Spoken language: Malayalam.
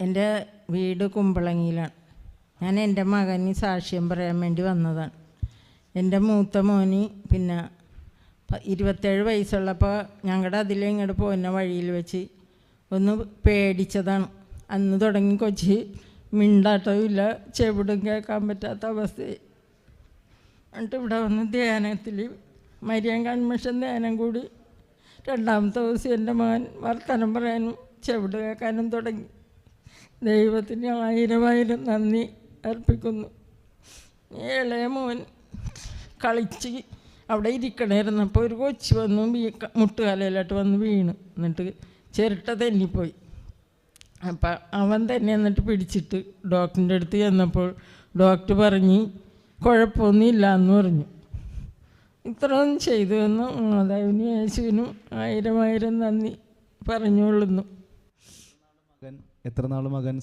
എൻ്റെ വീട് കുമ്പളങ്ങിയിലാണ്. ഞാൻ എൻ്റെ മകന് സാക്ഷ്യം പറയാൻ വേണ്ടി വന്നതാണ്. എൻ്റെ മൂത്ത മോന് പിന്നെ 27 വയസ്സുള്ളപ്പോൾ ഞങ്ങളുടെ അതിലെ ഇങ്ങോട്ട് പോകുന്ന വഴിയിൽ വെച്ച് ഒന്ന് പേടിച്ചതാണ്. അന്ന് തുടങ്ങി കൊച്ചി മിണ്ടാട്ടവും ഇല്ല, ചെവിടും കേൾക്കാൻ പറ്റാത്ത അവസ്ഥയായി. എന്നിട്ട് ഇവിടെ വന്ന് ധ്യാനത്തിൽ മരിയൻ കൺവെൻഷൻ ധ്യാനം കൂടി 2ാമത്തെ ദിവസം എൻ്റെ മകൻ വർത്തമാനം പറയാനും ചെവിട് കേൾക്കാനും തുടങ്ങി. ദൈവത്തിന് 1000 നന്ദി അർപ്പിക്കുന്നു. ഇളയ മോൻ കളിച്ച് അവിടെ ഇരിക്കണമായിരുന്നപ്പോൾ ഒരു കൊച്ചു വന്നു മുട്ടുകാലയിലോട്ട് വന്ന് വീണു. എന്നിട്ട് ചിരട്ട തെന്നിപ്പോയി. അപ്പം അവൻ തന്നെ എന്നിട്ട് പിടിച്ചിട്ട് ഡോക്ടറിൻ്റെ അടുത്ത് ചെന്നപ്പോൾ ഡോക്ടർ പറഞ്ഞ് കുഴപ്പമൊന്നുമില്ല എന്ന് പറഞ്ഞു. ഇത്രയൊന്നും ചെയ്തു എന്ന് മാതാവിനും യേശുവിനും 1000 നന്ദി പറഞ്ഞുകൊള്ളുന്നു. എത്ര നാൾ മകൻ